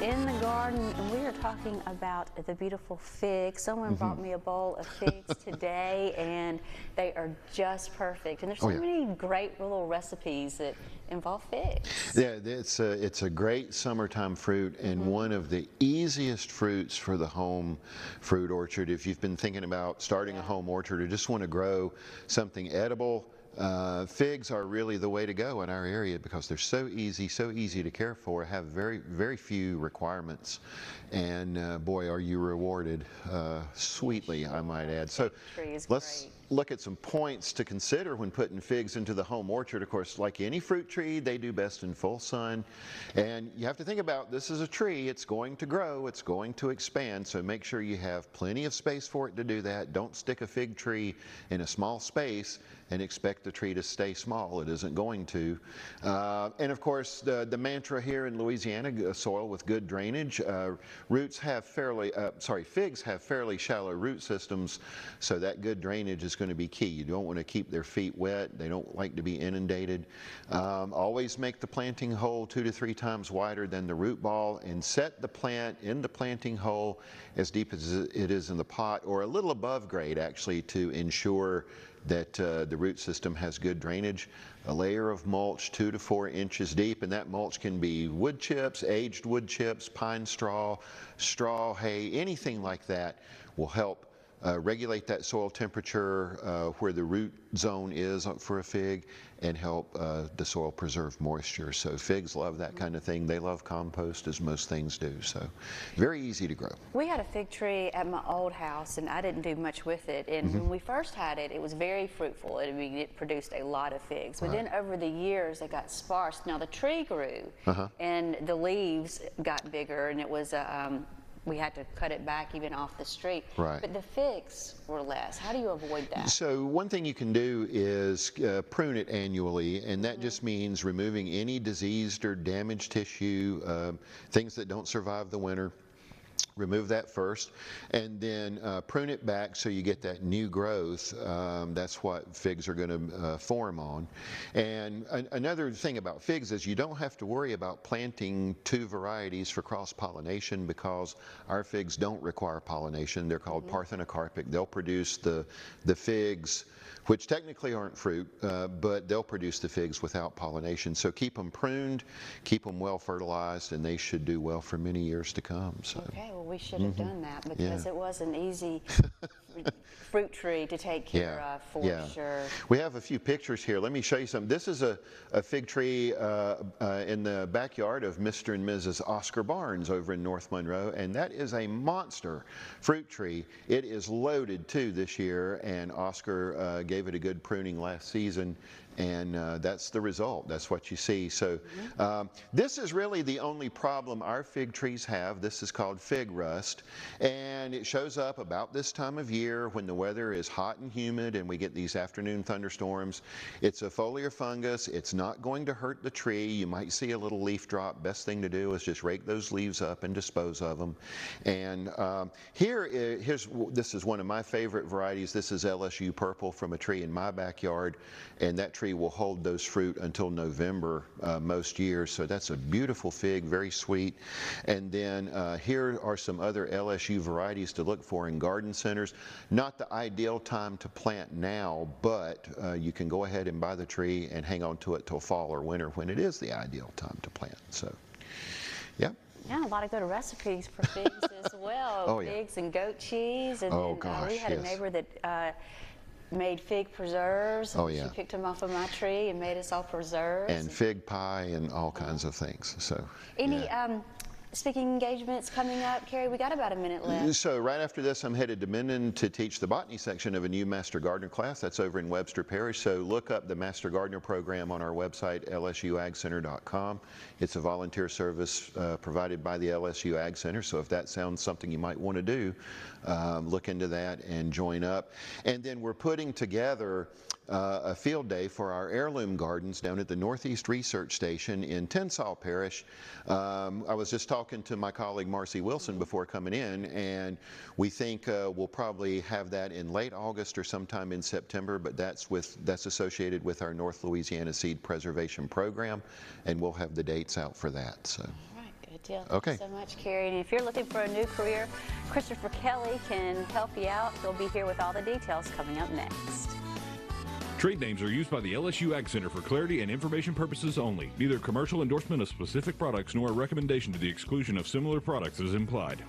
in the garden, and we are talking about the beautiful figs. Someone brought me a bowl of figs today, and they are just perfect. And there's so many great little recipes that involve figs. Yeah, it's a great summertime fruit, and one of the easiest fruits for the home fruit orchard. If you've been thinking about starting a home orchard or just want to grow something edible, figs are really the way to go in our area because they're so easy to care for, have very few requirements, and boy, are you rewarded sweetly, I might add. So let's look at some points to consider when putting figs into the home orchard. Of course, like any fruit tree, they do best in full sun, and you have to think about this is a tree. It's going to grow, it's going to expand, so make sure you have plenty of space for it to do that. Don't stick a fig tree in a small space and expect the tree to stay small. It isn't going to. And of course, the mantra here in Louisiana, soil with good drainage. Figs have fairly shallow root systems, so that good drainage is going to be key. You don't want to keep their feet wet. They don't like to be inundated. Always make the planting hole 2 to 3 times wider than the root ball, and set the plant in the planting hole as deep as it is in the pot, or a little above grade actually, to ensure that the root system has good drainage. A layer of mulch 2 to 4 inches deep, and that mulch can be wood chips, aged wood chips, pine straw, hay, anything like that will help regulate that soil temperature where the root zone is for a fig, and help the soil preserve moisture. So figs love that kind of thing. They love compost, as most things do. So very easy to grow. We had a fig tree at my old house, and I didn't do much with it. And when we first had it, it was very fruitful. It produced a lot of figs. But then over the years, it got sparse. Now the tree grew, and the leaves got bigger, and it was we had to cut it back even off the street. But the figs were less. How do you avoid that? So one thing you can do is prune it annually, and that just means removing any diseased or damaged tissue, things that don't survive the winter. Remove that first, and then prune it back so you get that new growth. That's what figs are going to form on. And another thing about figs is you don't have to worry about planting 2 varieties for cross-pollination, because our figs don't require pollination. They're called parthenocarpic. They'll produce the figs, which technically aren't fruit, but they'll produce the figs without pollination. So keep them pruned, keep them well fertilized, and they should do well for many years to come. So. Okay, well, we should have done that, because it was an easy fruit tree to take care of for sure. We have a few pictures here. Let me show you some. This is a fig tree in the backyard of Mr. and Mrs. Oscar Barnes over in North Monroe, and that is a monster fruit tree. It is loaded too this year, and Oscar gave it a good pruning last season, and that's the result. That's what you see. So this is really the only problem our fig trees have. This is called fig rust, and it shows up about this time of year when the weather is hot and humid and we get these afternoon thunderstorms. It's a foliar fungus. It's not going to hurt the tree. You might see a little leaf drop. Best thing to do is just rake those leaves up and dispose of them. And this is one of my favorite varieties. This is LSU purple from a tree in my backyard, and that tree will hold those fruit until November most years. So that's a beautiful fig, very sweet. And then here are some other LSU varieties to look for in garden centers. Not the ideal time to plant now, but you can go ahead and buy the tree and hang on to it till fall or winter, when it is the ideal time to plant. So, yeah. Yeah, a lot of good recipes for figs as well. Figs and goat cheese. And we had a neighbor that made fig preserves. She picked them off of my tree and made us all preserves. And fig pie and all kinds of things. So any speaking engagements coming up, Carrie? We got about a minute left. So right after this, I'm headed to Minden to teach the botany section of a new Master Gardener class. That's over in Webster Parish. So look up the Master Gardener program on our website, lsuagcenter.com. It's a volunteer service provided by the LSU Ag Center. So if that sounds something you might want to do, look into that and join up. And then we're putting together a field day for our heirloom gardens down at the Northeast Research Station in Tensall Parish. I was just talking to my colleague Marcy Wilson before coming in, and we think we'll probably have that in late August or sometime in September, but that's associated with our North Louisiana Seed Preservation Program, and we'll have the dates out for that. So. All right, good. Good deal. Okay. Thanks so much, Carrie. And if you're looking for a new career, Christopher Kelly can help you out. He'll be here with all the details coming up next. Trade names are used by the LSU Ag Center for clarity and information purposes only. Neither commercial endorsement of specific products nor a recommendation to the exclusion of similar products is implied.